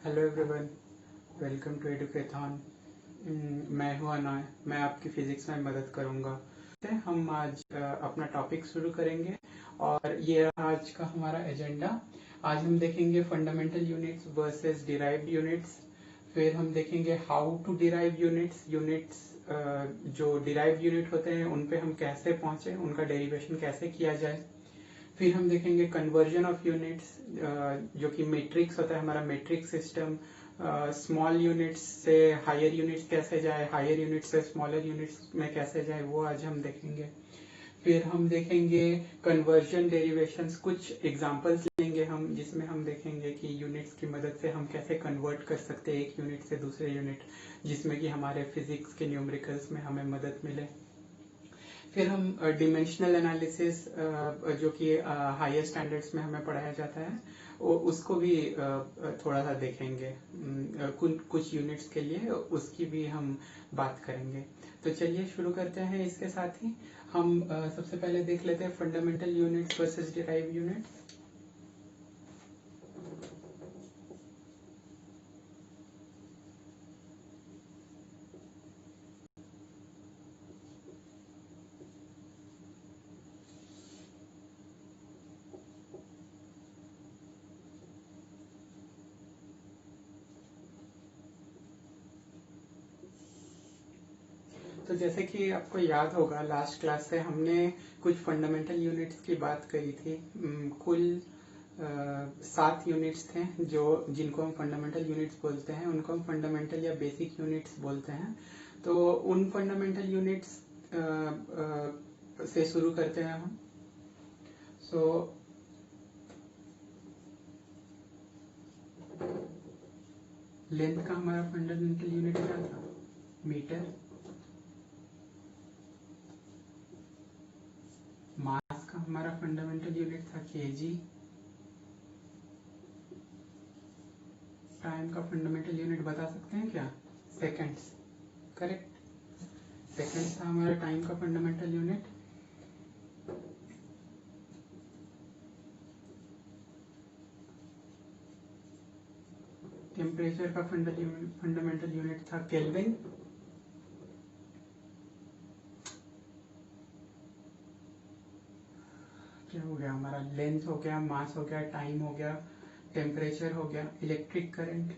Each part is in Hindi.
Hello everyone, welcome to Educathon. मैं हूं अनय। मैं आपकी फिजिक्स में मदद करूंगा। हम आज अपना टॉपिक शुरू करेंगे और ये रहा आज का हमारा एजेंडा। आज हम देखेंगे fundamental units versus derived units. फिर हम देखेंगे हाउ टू डिराइव यूनिट्स जो डिराइव्ड यूनिट होते हैं उन पे हम कैसे पहुंचे, उनका डेरिवेशन कैसे किया जाए। फिर हम देखेंगे कन्वर्जन ऑफ यूनिट्स, जो कि मैट्रिक्स होता है हमारा मैट्रिक्स सिस्टम। स्मॉल यूनिट्स से हायर यूनिट्स कैसे जाए, हायर यूनिट्स से स्मॉलर यूनिट्स में कैसे जाए, वो आज हम देखेंगे। फिर हम देखेंगे कन्वर्जन डेरिवेशंस, कुछ एग्जांपल्स लेंगे हम जिसमें हम देखेंगे कि यूनिट्स की मदद से हम कैसे कन्वर्ट कर सकते हैं एक यूनिट से दूसरे यूनिट, जिसमें कि हमारे फिजिक्स के न्यूमेरिकल्स में हमें मदद मिले। फिर हम डिमेंशनल एनालिसिस, जो कि हायर स्टैंडर्ड्स में हमें पढ़ाया जाता है, उसको भी थोड़ा सा देखेंगे। कुछ यूनिट्स के लिए उसकी भी हम बात करेंगे। तो चलिए शुरू करते हैं। इसके साथ ही हम सबसे पहले देख लेते हैं fundamental units versus derive units. तो जैसे कि आपको याद होगा, लास्ट क्लास से हमने कुछ फंडामेंटल यूनिट्स की बात करी थी। कुल 7 यूनिट्स थे जो जिनको हम फंडामेंटल यूनिट्स बोलते हैं, उनको हम फंडामेंटल या बेसिक यूनिट्स बोलते हैं। तो उन फंडामेंटल यूनिट्स से शुरू करते हैं हम। सो लेंथ का हमारा फंडामेंटल यूनिट क्या था? मीटर। मास का हमारा फंडामेंटल यूनिट था केजी। टाइम का फंडामेंटल यूनिट बता सकते हैं क्या? सेकंड्स। करेक्ट, सेकंड्स था हमारा टाइम का फंडामेंटल यूनिट। टेम्परेचर का फंडामेंटल यूनिट था केल्विन। क्या हो गया हमारा? लेंथ हो गया, मास हो गया, टाइम हो गया, टेम्परेचर हो गया। इलेक्ट्रिक करंट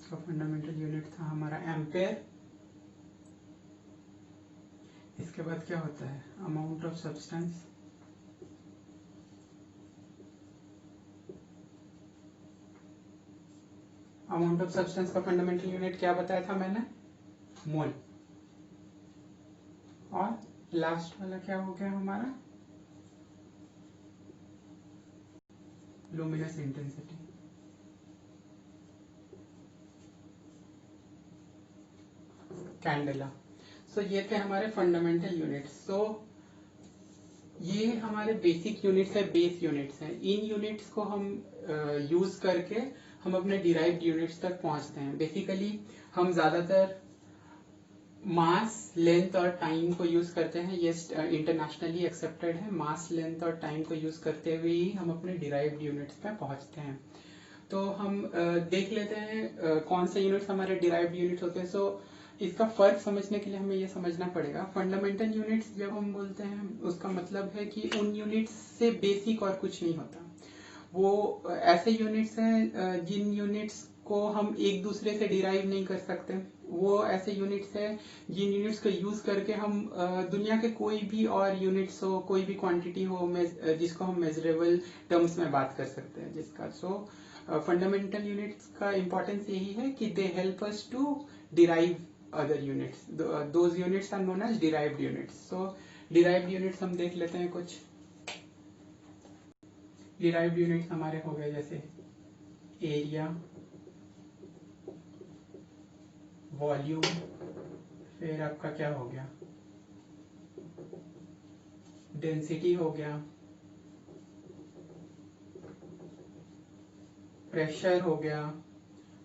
का फंडामेंटल यूनिट था हमारा एम्पेयर। इसके बाद क्या होता है? Amount of substance. Amount of substance का फंडामेंटल यूनिट क्या बताया था मैंने? मोल। और लास्ट वाला क्या हो गया हमारा? Luminous intensity. कैंडेला। सो ये थे हमारे फंडामेंटल यूनिट्स। सो ये हमारे बेसिक यूनिट्स है, बेस यूनिट्स हैं। इन यूनिट्स को हम यूज करके हम अपने डिराइव्ड यूनिट्स तक पहुंचते हैं। बेसिकली हम ज्यादातर मास, लेंथ और टाइम को यूज करते हैं। ये इंटरनेशनली एक्सेप्टेड है। मास, लेंथ और टाइम को यूज करते हुए ही हम अपने डिराइव्ड यूनिट्स पे पहुंचते हैं। तो हम देख लेते हैं कौन से यूनिट्स हमारे डिराइव्ड यूनिट्स होते हैं। सो इसका फर्क समझने के लिए हमें ये समझना पड़ेगा, फंडामेंटल यूनिट्स जब हम बोलते हैं उसका मतलब है कि उन यूनिट्स से बेसिक और कुछ नहीं होता। वो ऐसे यूनिट्स हैं जिन यूनिट्स को हम एक दूसरे से डिराइव नहीं कर सकते। वो ऐसे यूनिट्स हैं जिन यूनिट्स को यूज करके हम दुनिया के कोई भी और यूनिट्स हो, कोई भी क्वांटिटी हो, जिसको हम मेजरेबल टर्म्स में बात कर सकते हैं जिसका। सो फंडामेंटल यूनिट्स का इंपॉर्टेंस यही है कि they help us to derive other units. Those units are known as derived units. So derived units हम देख लेते हैं कुछ। डिराइव्ड यूनिट्स हमारे हो गए जैसे एरिया, वॉल्यूम, फिर आपका क्या हो गया? डेंसिटी हो गया, प्रेशर हो गया।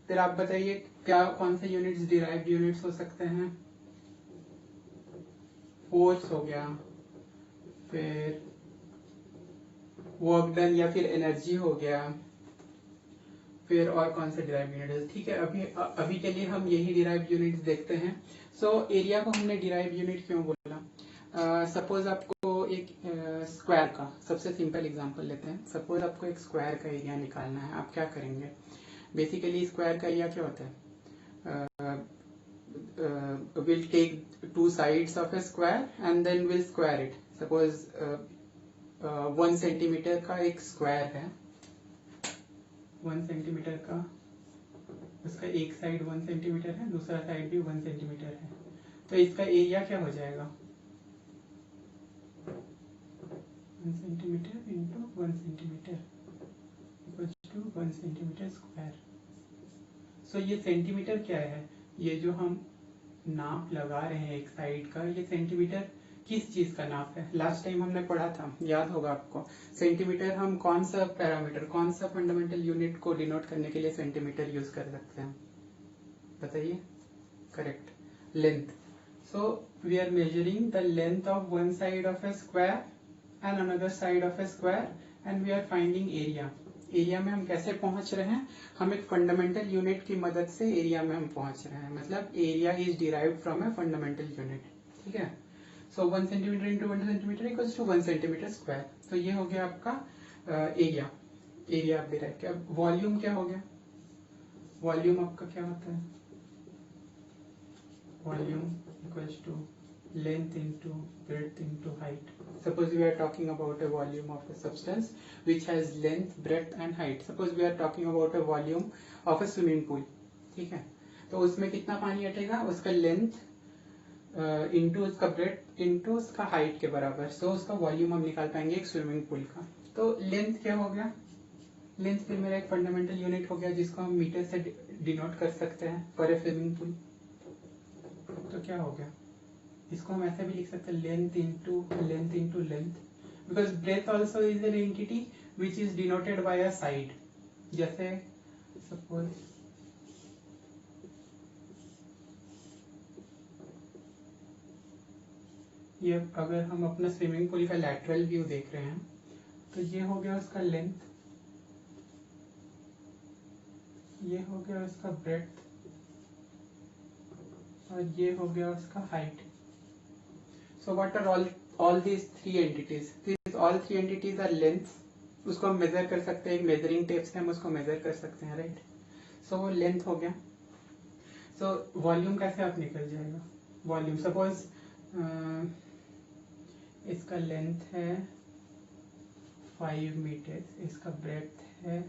फिर आप बताइए क्या कौन से यूनिट्स डिराइव्ड यूनिट्स हो सकते हैं? फोर्स हो गया, फिर वर्क डन या फिर एनर्जी हो गया, फिर और कौन सा डिराइव यूनिट है। ठीक है, अभी के लिए हम यही डिराइव यूनिट देखते हैं। सो एरिया को हमने डिराइव यूनिट क्यों बोला? सपोज आपको एक स्क्वायर का सबसे सिंपल एग्जांपल लेते हैं। सपोज आपको एक स्क्वायर का एरिया निकालना है, आप क्या करेंगे? बेसिकली स्क्वायर का एरिया क्या होता है? Will take two sides of a square and then will square it. Suppose 1 centimetre का एक स्क्वायर है, 1 सेंटीमीटर का, उसका एक साइड 1 सेंटीमीटर है, दूसरा साइड भी 1 सेंटीमीटर है, तो इसका एरिया क्या हो जाएगा? 1 centimetre into 1 centimetre equals to 1 centimetre square. So ये सेंटीमीटर क्या है? ये जो हम नाप लगा रहे हैं एक साइड का, ये सेंटीमीटर किस चीज का नाप है? लास्ट टाइम हमने पढ़ा था, याद होगा आपको। सेंटीमीटर हम कौन सा पैरामीटर, कौन सा फंडामेंटल यूनिट को डिनोट करने के लिए सेंटीमीटर यूज कर सकते हैं? बताइए। Correct, length. So we are measuring the length of one side of a square and another side of a square and we are finding area. Area में हम कैसे पहुंच रहे हैं? हम एक फंडामेंटल यूनिट की मदद से एरिया में हम पहुंच रहे हैं, मतलब area is derived from a fundamental unit. ठीक है, so 1 centimetre into 1 centimetre equals to 1 centimetre square. तो ये हो गया आपका एरिया। एरिया आप डिराइव किया। वॉल्यूम क्या हो गया? वॉल्यूम आपका क्या होता है? Volume equals to length into breadth into height. Suppose we are talking about a volume of a substance which has length, breadth and height. Suppose we are talking about a volume of a swimming pool. ठीक है, तो उसमें कितना पानी अटेगा? उसका लेंथ इंटू उसका ब्रेथ इंटू उसका हाइट के बराबर। सो उसका वॉल्यूम हम निकाल पाएंगे एक स्विमिंग पूल का। तो लेंथ क्या हो गया? लेंथ फिर मेरा एक फंडामेंटल यूनिट हो गया जिसको हम मीटर से डिनोट कर सकते हैं फॉर ए स्विमिंग पूल। तो क्या हो गया? इसको हम ऐसे भी लिख सकते हैं, length into length, because breadth also is an entity which is denoted by a side. जैसे सपोज ये अगर हम अपना स्विमिंग पूल का लैटरल व्यू देख रहे हैं तो ये हो गया उसका लेंथ, ये हो गया उसका ब्रेथ और ये हो गया उसका height. So what are all these three entities? All three entities are lengths. उसको हम मेजर कर सकते हैं, एक मेजरिंग टेप से हम उसको मेजर कर सकते हैं, राइट? सो वो लेंथ हो गया। सो वॉल्यूम कैसे आप निकल जाएगा? वॉल्यूम सपोज इसका लेंथ है 5 मीटर, इसका ब्रेथ है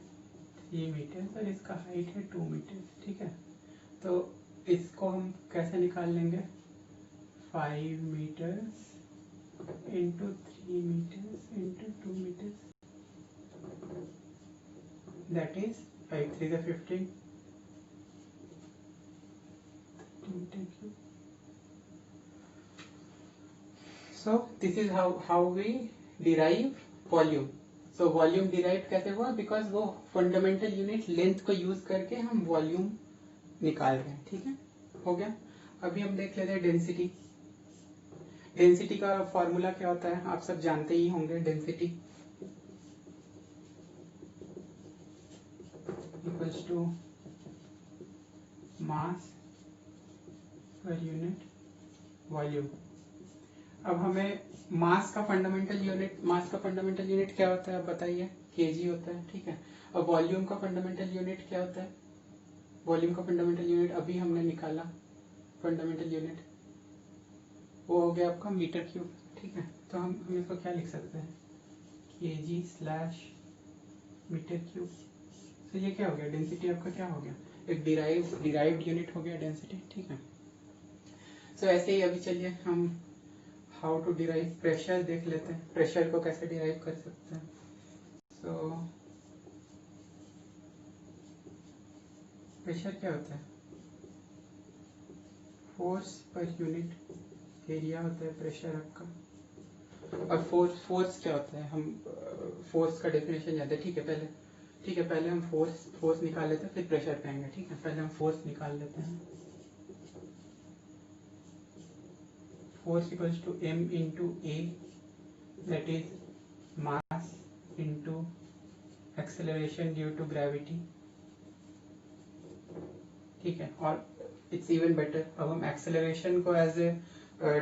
3 मीटर और इसका हाइट है 2 मीटर। ठीक है, तो इसको हम कैसे निकाल लेंगे? 5 meters into 3 meters into 2 meters, that is 5 3 is 15 meter cube. So this is how we derive volume. So volume derived कैसे हुआ? Because वो fundamental unit length को use करके हम volume निकाल रहे हैं। ठीक है, हो गया। अभी हम देख लेते हैं डेंसिटी। डेंसिटी का फॉर्मूला क्या होता है? आप सब जानते ही होंगे। Density equals to mass per unit volume. अब हमें मास का फंडामेंटल यूनिट क्या होता है? आप बताइए। केजी होता है। ठीक है, अब वॉल्यूम का फंडामेंटल यूनिट क्या होता है? वॉल्यूम का फंडामेंटल यूनिट अभी हमने निकाला, फंडामेंटल यूनिट वो हो गया आपका मीटर क्यूब। ठीक है, तो हम इसको क्या लिख सकते हैं? KG slash metre cube. तो ये क्या हो गया? डेंसिटी आपका क्या हो गया? एक डिराइव्ड यूनिट हो गया डेंसिटी। ठीक है, सो ऐसे ही अभी चलिए हम हाउ टू डिराइव प्रेशर देख लेते हैं। प्रेशर को कैसे डिराइव कर सकते हैं? सो प्रेशर क्या होता है? फोर्स पर यूनिट एरिया होता है प्रेशर आपका। और फोर्स क्या होता है? हम फोर्स का डेफिनेशन जानते हैं। ठीक है, पहले हम फोर्स निकाल लेते हैं, फिर प्रेशर पे आएंगे। ठीक है, पहले हम फोर्स निकाल लेते हैं। Force equals to m into a, that is mass into acceleration due to gravity, ठीक है। और इट्स इवन बेटर, अब हम एक्सेलरेशन को एज ए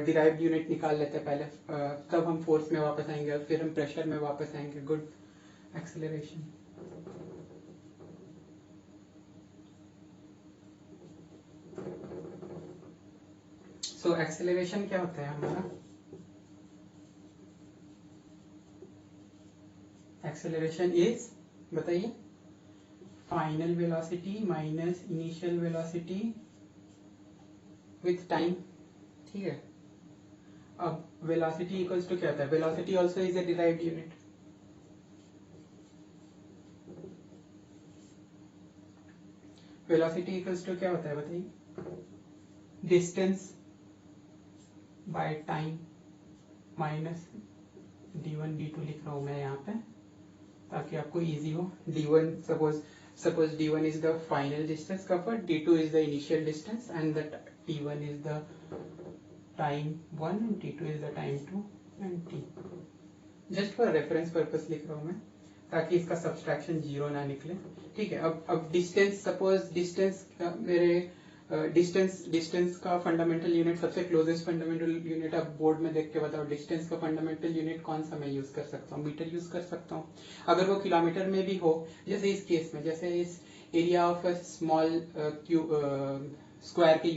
डिराइव्ड यूनिट निकाल लेते हैं पहले, तब हम फोर्स में वापस आएंगे और फिर हम प्रेशर में वापस आएंगे। Good, acceleration. सो एक्सेलरेशन क्या होता है हमारा? एक्सेलरेशन इज, बताइए, final velocity minus initial velocity with time, ठीक है। अब वेलोसिटी इक्वल्स टू क्या होता है? Velocity also is a derived unit. Velocity equals to क्या होता है बताइए? Distance by time minus d1 d2 लिख रहा हूं मैं यहाँ पे ताकि आपको इजी हो। d1 suppose d1 is the final distance covered, d2 is the initial distance, and the t1 is the time 1 and t2 is the time 2 and t। Just for reference purpose लिख रहा हूँ मैं ताकि इसका सब्सट्रैक्शन जीरो ना निकले, ठीक है। अब डिस्टेंस, सपोज डिस्टेंस मेरे डिस्टेंस का फंडामेंटल यूनिट, सबसे क्लोजेस्ट फंडामेंटल यूनिट आप बोर्ड में देख के बताओ, डिस्टेंस का फंडामेंटल यूनिट कौन सा मैं यूज कर सकता हूँ? मीटर यूज कर सकता हूँ। अगर वो किलोमीटर में भी हो, जैसे इस केस में, जैसे इस area of a small square के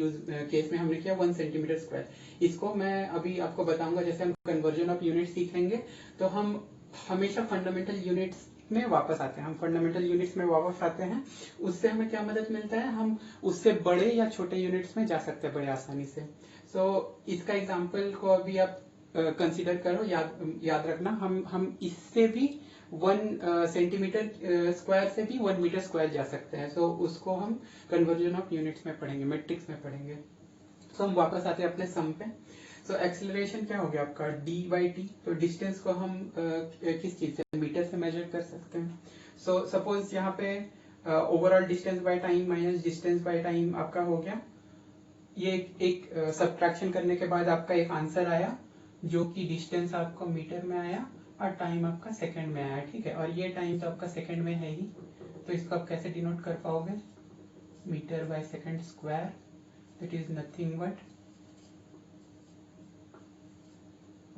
केस में हमने किया 1 सेंटीमीटर स्क्वायर। इसको मैं अभी आपको बताऊंगा, जैसे हम कन्वर्जन ऑफ यूनिट सीखेंगे तो हम हमेशा फंडामेंटल यूनिट्स में वापस आते हैं। हम फंडामेंटल यूनिट्स में वापस आते हैं, उससे हमें क्या मदद मिलता है? हम उससे बड़े या छोटे यूनिट्स में जा सकते हैं बड़े आसानी से। सो इसका एग्जांपल को अभी आप कंसीडर करो, याद रखना, हम इससे भी 1 सेंटीमीटर स्क्वायर से भी 1 मीटर स्क्वायर जा सकते हैं। सो उसको हम कन्वर्जन ऑफ यूनिट्स में पढ़ेंगे, मैट्रिक्स में पढ़ेंगे। सो हम वापस आते हैं अपने सम पे। सो एक्सेलरेशन क्या हो गया आपका? d/t। तो डिस्टेंस को हम किस चीज से, मीटर से मेजर कर सकते हैं। सो सपोज यहाँ पे overall distance by time minus distance by time आपका हो गया। ये एक सब्ट्रैक्शन करने के बाद आपका एक आंसर आया जो कि डिस्टेंस आपको मीटर में आया और टाइम आपका सेकंड में आया, ठीक है। और ये टाइम तो आपका सेकंड में है ही, तो इसको आप कैसे डिनोट कर पाओगे? Metre by second square, that is nothing but,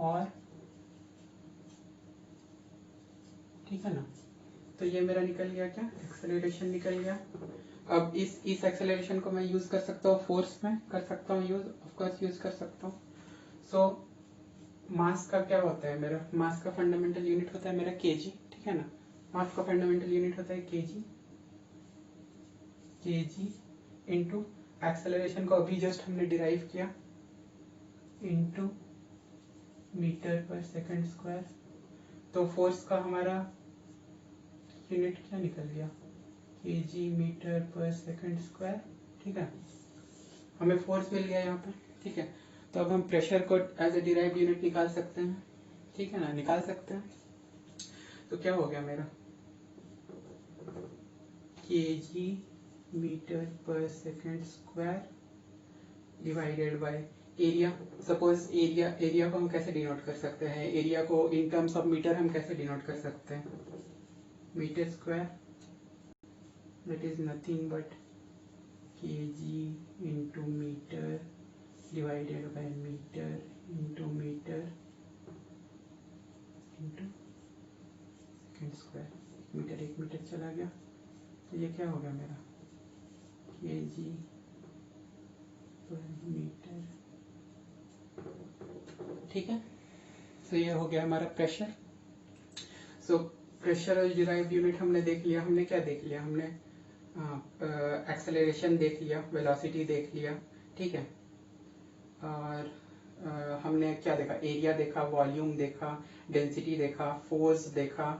और ठीक है ना। तो ये मेरा निकल गया क्या? एक्सेलरेशन निकल गया। अब इस एक्सेलरेशन को मैं यूज कर सकता हूँ फोर्स में, कर सकता हूँ यूज, ऑफ कोर्स यूज कर सकता हूँ। सो मास का क्या होता है मेरा? मास का फंडामेंटल यूनिट होता है मेरा केजी, ठीक है ना। मास का फंडामेंटल यूनिट होता है केजी। केजी इंटू एक्सेलरेशन को अभी जस्ट हमने डिराइव किया, इंटू मीटर पर सेकंड स्क्वायर। तो फोर्स का हमारा यूनिट क्या निकल गया? केजी मीटर पर सेकंड स्क्वायर, ठीक है। हमें फोर्स मिल गया यहाँ पे, ठीक है। तो अब हम प्रेशर को एज ए डिराइव्ड यूनिट निकाल सकते हैं, ठीक है ना, निकाल सकते हैं। तो क्या हो गया मेरा? केजी मीटर पर second square divided by area. Suppose area को हम कैसे डिनोट कर सकते हैं? एरिया को इन टर्म्स ऑफ मीटर हम कैसे डिनोट कर सकते हैं? Metre square, that is nothing but KG into metre divided by metre into metre into second square. Metre 1 metre चला गया, तो ये क्या हो गया मेरा? केजी पर मीटर, ठीक है। तो ये हो गया हमारा प्रेशर। सो प्रेशर और डिराइव्ड यूनिट हमने देख लिया। हमने क्या देख लिया? हमने एक्सेलरेशन देख लिया, वेलोसिटी देख लिया, ठीक है। और हमने क्या देखा? एरिया देखा, वॉल्यूम देखा, डेंसिटी देखा, फोर्स देखा,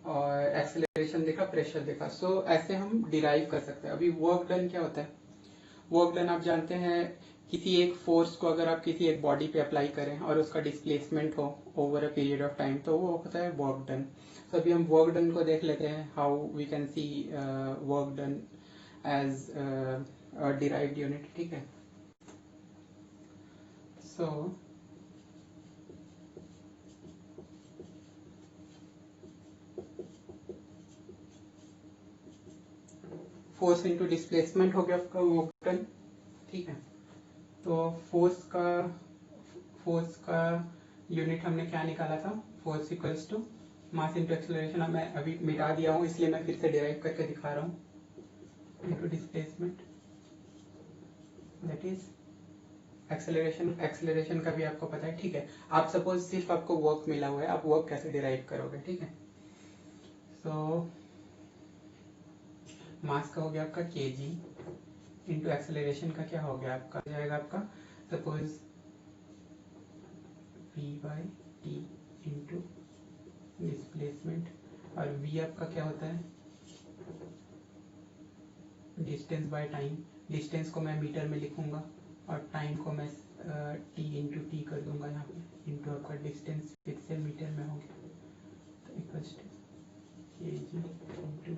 और एक्सेलरेशन देखा, प्रेशर देखा। सो ऐसे हम डिराइव कर सकते हैं। अभी वर्क डन क्या होता है? वर्क डन आप जानते हैं, किसी एक फोर्स को अगर आप किसी एक बॉडी पे अप्लाई करें और उसका डिस्प्लेसमेंट हो over a period of time, तो वो होता है वर्क डन। तो अभी हम वर्क डन को देख लेते हैं, how we can see work done as derived unit, ठीक है। सो फोर्स इनटू डिस्प्लेसमेंट हो गया आपका वर्क डन। ठीक है, तो फोर्स का यूनिट हमने क्या निकाला था, force equals to mass into acceleration. अब मैं अभी मिटा दिया हूँ इसलिए मैं फिर से डिराइव करके दिखा रहा हूँ, into displacement that is acceleration का भी आपको पता है। ठीक है, आप सपोज सिर्फ आपको वर्क मिला हुआ है, आप वर्क कैसे डिराइव करोगे। ठीक है, सो मास का हो गया आपका kg इंटू एक्सेलरेशन का क्या हो गया आपका, जाएगा आपका suppose v by T into displacement, और v आपका क्या होता है डिस्टेंस बाय टाइम। डिस्टेंस को मैं मीटर में लिखूंगा और टाइम को मैं t इंटू टी कर दूंगा यहाँ पे, इंटू आपका डिस्टेंस फिर से मीटर में हो गया, तो equals to kg into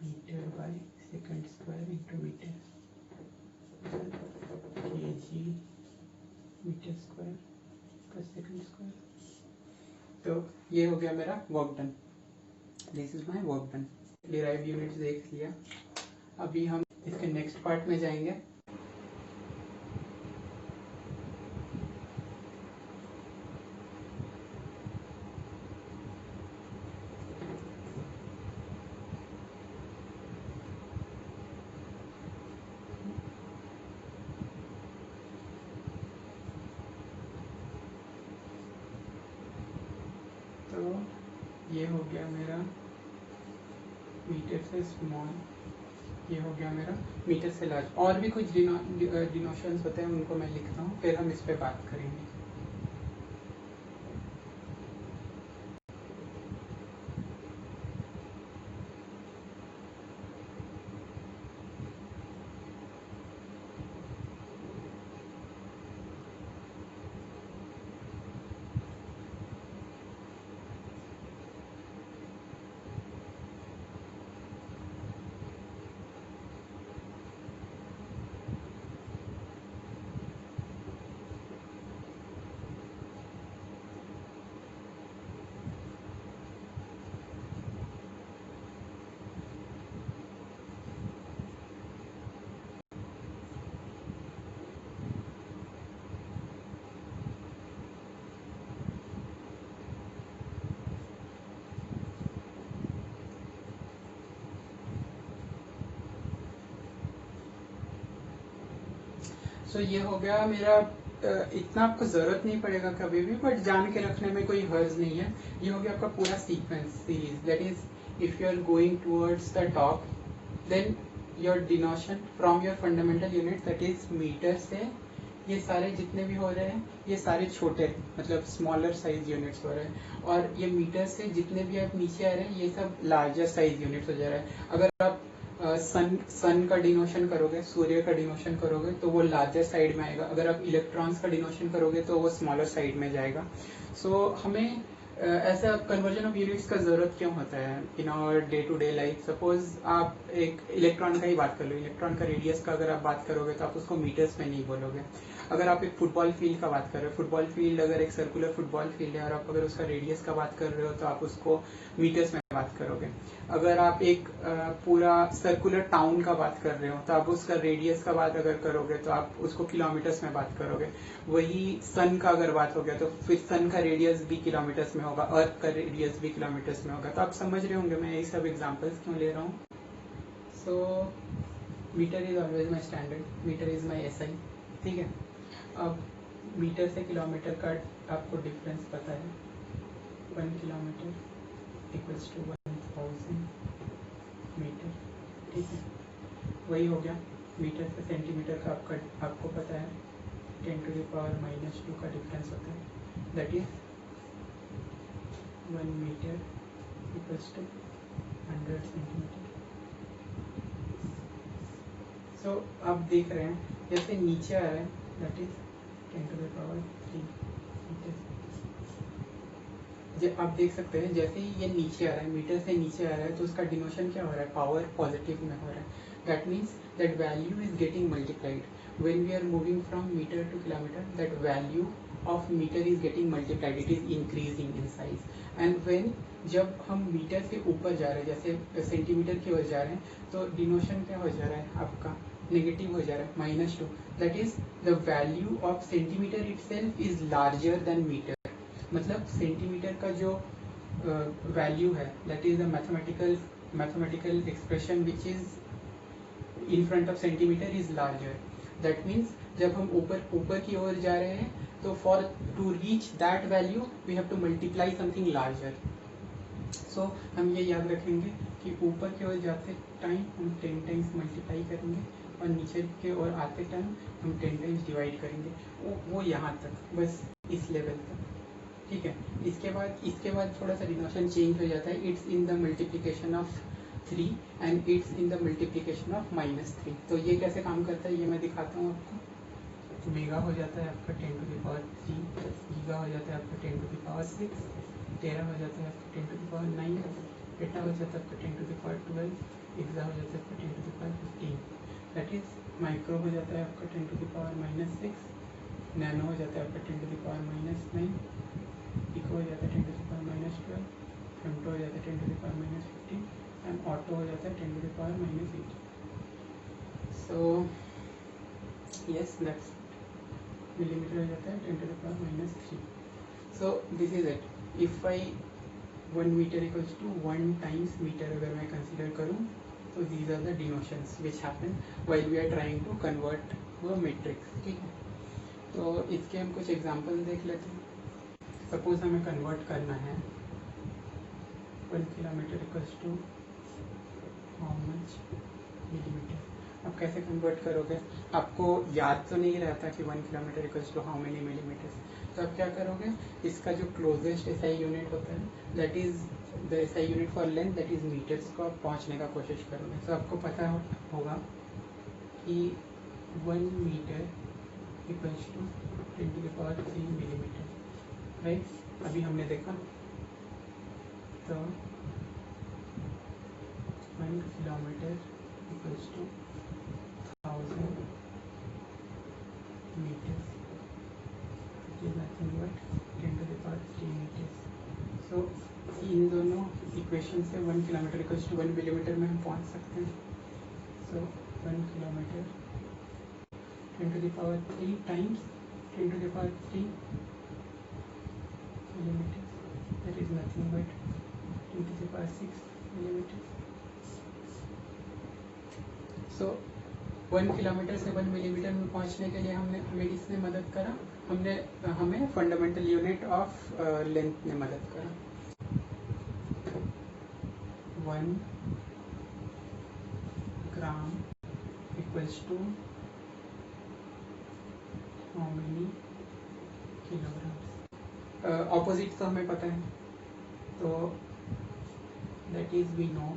metre by second square into metre, kg metre square per second square. तो ये हो गया मेरा work done, this is my work done. Derive units देख लिया, अभी हम इसके नेक्स्ट पार्ट में जाएंगे। तो ये हो गया मेरा मीटर से स्मॉल, ये हो गया मेरा मीटर से लार्ज। और भी कुछ डिनोशंस होते हैं, उनको मैं लिखता हूँ, फिर हम इस पे बात करेंगे। सो ये हो गया मेरा, इतना आपको जरूरत नहीं पड़ेगा कभी भी, बट जान के रखने में कोई हर्ज नहीं है। ये हो गया आपका पूरा sequence series, that is if you are going towards the top, then your denotation from your fundamental unit that is metre से ये सारे जितने भी हो रहे हैं ये सारे छोटे मतलब स्मॉलर साइज यूनिट्स हो रहे हैं, और ये मीटर से जितने भी आप नीचे आ रहे हैं ये सब लार्जर साइज यूनिट्स हो जा रहा है। अगर आप सन का डिनोशन करोगे, सूर्य का डिनोशन करोगे तो वो लार्जर साइड में आएगा। अगर आप इलेक्ट्रॉन्स का डिनोशन करोगे तो वो स्मॉलर साइड में जाएगा। सो हमें ऐसा कन्वर्जन ऑफ यूनिट्स का जरूरत क्यों होता है in our day to day life. Suppose आप एक इलेक्ट्रॉन का ही बात कर लो, इलेक्ट्रॉन का रेडियस का अगर आप बात करोगे तो आप उसको मीटर्स में नहीं बोलोगे। अगर आप एक फुटबॉल फील्ड का बात कर रहे हो, फुटबॉल फील्ड अगर एक सर्कुलर फुटबॉल फील्ड है और आप अगर उसका रेडियस का बात कर रहे हो तो आप उसको मीटर्स में बात करोगे। अगर आप एक पूरा सर्कुलर टाउन का बात कर रहे हो तो आप उसका रेडियस का बात अगर करोगे तो आप उसको किलोमीटर्स में बात करोगे। वही सन का अगर बात हो गया तो फिर सन का रेडियस भी किलोमीटर्स में होगा, अर्थ का रेडियस भी किलोमीटर्स में होगा। तो आप समझ रहे होंगे मैं ये सब एग्जांपल्स क्यों ले रहा हूँ। So metre is always my standard, metre is my SI। ठीक है, अब मीटर से किलोमीटर का आपको डिफरेंस पता है, 1 किलोमीटर इक्वल्स टू 1000 मीटर। ठीक है, वही हो गया। मीटर से सेंटीमीटर का आपको पता है 10⁻⁻² का डिफरेंस होता है, that is 1 metre equals to 100 centimetre. So आप देख रहे हैं जैसे नीचे आ रहा है दैट इज 10⁻³ मीटर। आप देख सकते हैं जैसे ही ये नीचे आ रहा है, मीटर से नीचे आ रहा है तो उसका डिनोशन क्या हो रहा है, पावर पॉजिटिव में हो रहा है। That means that value is getting multiplied when we are moving from metre to kilometre, that value of meter is getting multiplied, it is increasing in size. And when जब हम मीटर से ऊपर जा रहे हैं, जैसे सेंटीमीटर की ओर जा रहे हैं, तो डिनोशन क्या हो जा रहा है आपका, नेगेटिव हो जा रहा है, -2. That is the value of centimetre itself is larger than metre. मतलब सेंटीमीटर का जो वैल्यू है, that is the mathematical expression which is in front of centimetre is larger. That means जब हम ऊपर की ओर जा रहे हैं, तो for to reach that value we have to multiply something larger. So हम ये याद रखेंगे कि ऊपर की ओर जाते टाइम हम 10 टाइम्स मल्टीप्लाई करेंगे और नीचे की ओर आते टाइम हम 10 टाइम्स डिवाइड करेंगे. वो यहाँ तक, बस इस लेवल तक. ठीक है. इसके बाद थोड़ा सा डिनोशन चेंज हो जाता है. It's in the multiplication of 3 and it's in the multiplication of -3. तो ये कैसे काम करता है ये मैं दिखाता हूँ आपको. मेगा हो जाता है आपका 10⁻3, गीगा हो जाता है आपका 10⁻6, टेरा हो जाता है आपका 10⁻9, पेटा हो जाता है आपका 10⁻12, एक्सा हो जाता है आपका 10⁻15. दैट इज माइक्रो हो जाता है आपका 10⁻6, नैनो हो जाता है आपका 10⁻9, पिको हो जाता है 10⁻12, फेम्टो हो जाता है 10⁻15 एंड ऑटो हो जाता है 10⁻18. सो यस, दैट्स millimeter हो जाता है 10⁻3. So this is it. If I 1 meter equals to 1 times meter अगर मैं consider करूँ, तो these are the denotions which happen while we are trying to convert to a matrix. ठीक है. तो इसके हम कुछ एग्जाम्पल देख लेते हैं. सपोज हमें कन्वर्ट करना है 1 kilometre equals to how much millimetre. आप कैसे कन्वर्ट करोगे? आपको याद तो नहीं रहता कि 1 kilometre equals to how many millimetres. तो आप क्या करोगे, इसका जो क्लोजेस्ट एसआई यूनिट होता है, that is the SI unit for length, that is metres को आप पहुंचने का कोशिश करोगे. तो आपको पता होगा कि 1 metre equals to 10⁻3 millimetre. Right. अभी हमने देखा. तो 1 kilometre equals to 1000 meters, which is nothing but 10⁻3 meters. So इन दोनों इक्वेशन से 1 किलोमीटर इक्वल्स टू 1 मिलीमीटर में हम पहुंच सकते हैं. So 1 kilometre 10⁻3 times 10⁻3 millimeters, that is nothing but 10⁻6 millimeters. So 1 kilometre से 1 मिलीमीटर में पहुंचने के लिए हमें किसने मदद करा? हमें फंडामेंटल यूनिट ऑफ लेंथ ने मदद करा. 1 gram equals to how many kilograms. Opposite तो हमें पता है, तो that is we know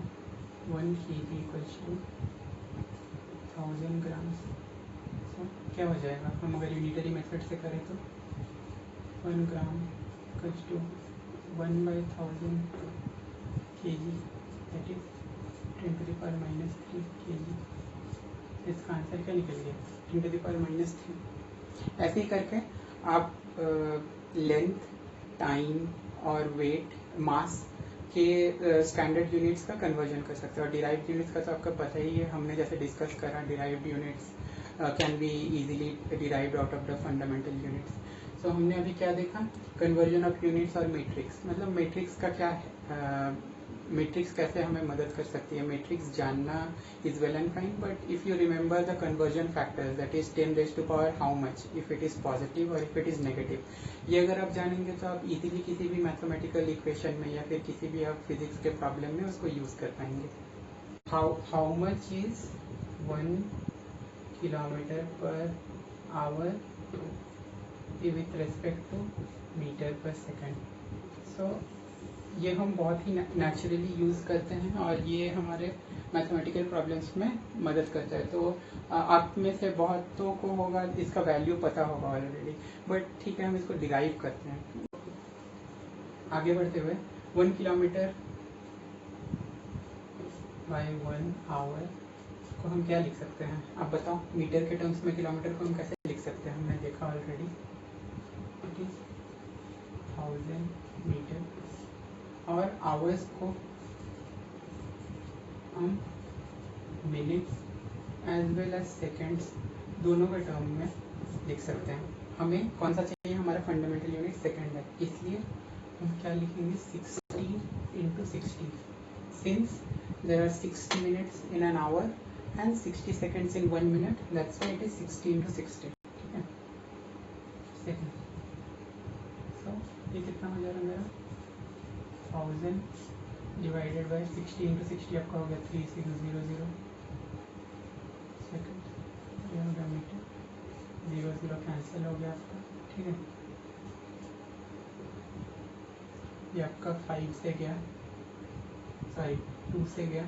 1 kg equals to 1000 grams. तो क्या हो जाएगा हम अगर यूनिटरी मेथड से करें तो 1 gram equals to 1/1000 kg, that is 10⁻³ kg. इसका आंसर क्या निकल गया? 10⁻3. ऐसे ही करके आप लेंथ, टाइम और वेट, मास के स्टैंडर्ड यूनिट्स का कन्वर्जन कर सकते हैं. और डिराइव्ड यूनिट्स का तो आपका पता ही है, हमने जैसे डिस्कस करा, derived units can be easily derived out of the fundamental units. So हमने अभी क्या देखा? कन्वर्जन ऑफ यूनिट्स और मैट्रिक्स. मतलब मैट्रिक्स का क्या है, मैट्रिक्स कैसे हमें मदद कर सकती है. मैट्रिक्स जानना is well and fine, but if you remember the conversion factors, that is 10⁻⁴ how much, if it is positive और इफ इट इज नेगेटिव, ये अगर आप जानेंगे तो आप इजीली किसी भी मैथमेटिकल इक्वेशन में या फिर किसी भी आप फिजिक्स के प्रॉब्लम में उसको यूज कर पाएंगे. How much is 1 kilometre per hour with respect to metre per second. So ये हम बहुत ही नेचुरली यूज़ करते हैं और ये हमारे मैथमेटिकल प्रॉब्लम्स में मदद करता है. तो आप में से बहुतों को होगा इसका वैल्यू पता होगा ऑलरेडी, बट ठीक है, हम इसको डिराइव करते हैं. आगे बढ़ते हुए 1 किलोमीटर बाय 1 आवर को हम क्या लिख सकते हैं? आप बताओ. मीटर के टर्म्स में किलोमीटर को हम कैसे लिख सकते हैं? हमने देखा ऑलरेडी. That is 1000 metre. और आवर्स को हम minutes as well as seconds दोनों के टर्म में लिख सकते हैं। हमें कौन सा चाहिए, हमारा फंडामेंटल यूनिट सेकेंड है, इसलिए हम क्या लिखेंगे 60 × 60 since there are 60 minutes in an hour and 60 seconds in 1 minute, that's why it is 60 × 60। ठीक है, सेकेंड। सो ये कितना हो जाएगा मेरा 1000 डिवाइडेड बाय 60 × 60 आपका हो गया 3600 सेकेंड। ये हो गया मीटर, 0 कैंसिल हो गया आपका। ठीक है, ये आपका 5 से गया, सॉरी 2 से गया,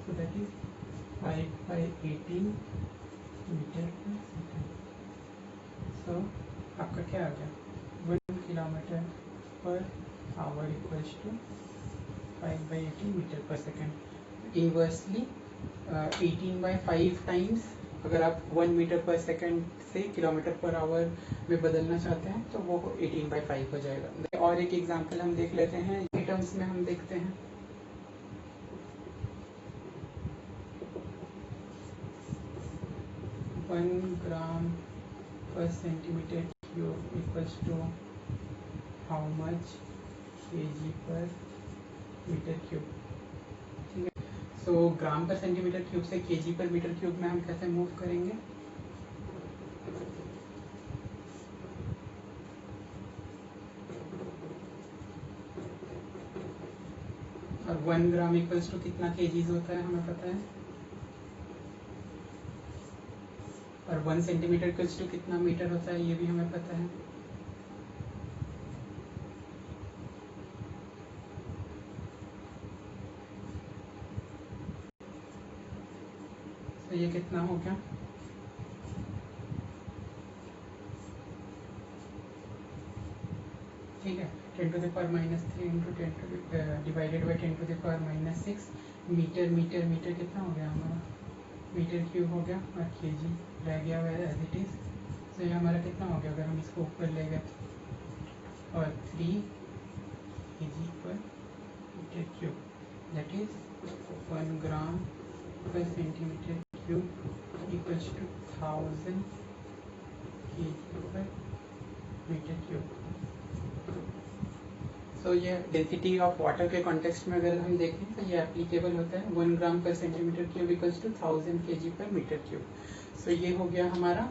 so that is 5/18 metre per second. So आपका क्या आ गया 1 kilometre per hour equals to 5/18 metre per second. Inversely 18/5 times अगर आप 1 मीटर पर सेकेंड से किलोमीटर पर आवर में बदलना चाहते हैं तो वो 18/5 हो जाएगा। और एक एग्जांपल हम देख लेते हैं, ये टर्म्स में हम देखते हैं 1 gram per centimetre cube equals to how much kg per metre cube. ठीक है, so gram per centimetre cube से kg पर मीटर क्यूब में हम कैसे मूव करेंगे, और 1 ग्राम इक्वल्स टू कितना kgs होता है हमें पता है, और 1 सेंटीमीटर इक्वल्स टू कितना मीटर होता है ये भी हमें पता है। तो ये कितना हो गया, ठीक है, 10⁻³ × 10 divided by 10⁻⁻6 metre. Metre metre कितना हो गया हमारा, मीटर क्यूब हो गया, और kg रह गया वह एज इट इज। तो ये हमारा कितना हो गया अगर हम इसको ऊपर ले गए, और 3 kg per metre cube, that is 1 gram per centimetre cube equals to 1000 kg per metre cube. So ये डेंसिटी ऑफ वाटर के कॉन्टेक्स्ट में अगर हम देखें तो ये एप्लीकेबल होता है 1 gram per centimetre cube equals to 1000 kg per metre cube. So ये हो गया हमारा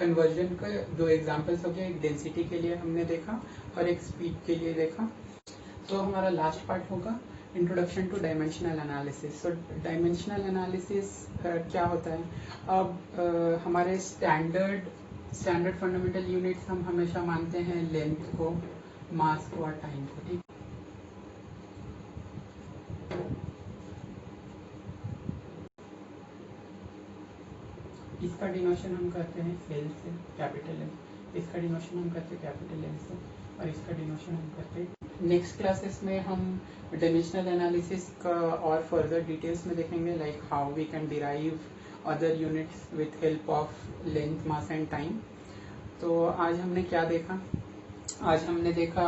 कन्वर्जन का दो एग्जांपल्स हो गया, एक डेंसिटी के लिए हमने देखा और एक स्पीड के लिए देखा। तो हमारा लास्ट पार्ट होगा इंट्रोडक्शन टू डायमेंशनल एनालिसिस। सो डायमेंशनल एनालिसिस क्या होता है, अब हमारे स्टैंडर्ड फंडामेंटल यूनिट्स हम हमेशा मानते हैं लेंथ को, मास को और टाइम को। ठीक, इसका डिनोशन हम करते हैं एल से, कैपिटल एल। इसका डिनोशन हम करते हैं कैपिटल एल से, और इसका डिनोशन हम करते हैं। नेक्स्ट क्लासेस में हम डायमेंशनल एनालिसिस का और फर्दर डिटेल्स में देखेंगे, like how we can derive other units with help of length, mass and time. तो आज हमने क्या देखा, आज हमने देखा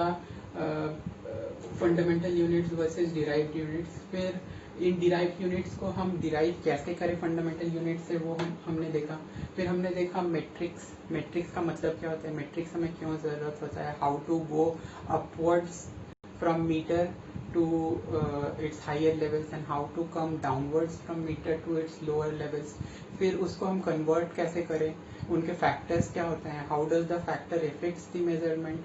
fundamental units versus derived units. फिर इन डिराइव्ड यूनिट्स को हम डिराइव कैसे करें फंडामेंटल यूनिट से वो हमने देखा। फिर हमने देखा मैट्रिक्स, मैट्रिक्स का मतलब क्या होता है, मैट्रिक्स हमें क्यों ज़रूरत होता है, how to go upwards from metre to its higher levels and how to come downwards from meter to its lower levels। फिर उसको हम convert कैसे करें, उनके factors क्या होते हैं, how does the factor affects the measurement।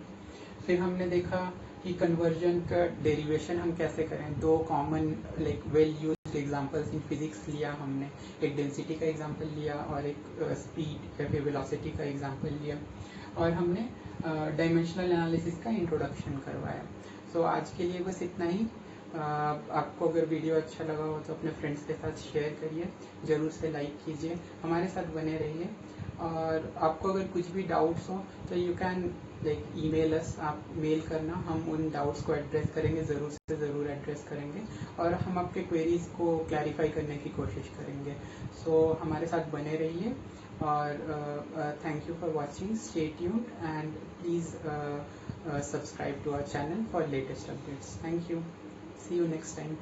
फिर हमने देखा कि कन्वर्जन का डेरिवेशन हम कैसे करें। दो common like well used examples in physics लिया हमने, एक डेंसिटी का एग्जांपल लिया और एक स्पीड या फिर वेलोसिटी का एग्जांपल लिया, और हमने डायमेंशनल एनालिसिस का इंट्रोडक्शन करवाया। सो आज के लिए बस इतना ही। आपको अगर वीडियो अच्छा लगा हो तो अपने फ्रेंड्स के साथ शेयर करिए, ज़रूर से लाइक कीजिए, हमारे साथ बने रहिए। और आपको अगर कुछ भी डाउट्स हो तो यू कैन लाइक ईमेल अस, आप मेल करना, हम उन डाउट्स को एड्रेस करेंगे, ज़रूर से ज़रूर एड्रेस करेंगे, और हम आपके क्वेरीज को क्लैरिफाई करने की कोशिश करेंगे। सो हमारे साथ बने रहिए और thank you for watching. Stay tuned and please subscribe to our channel for latest updates. Thank you. See you next time.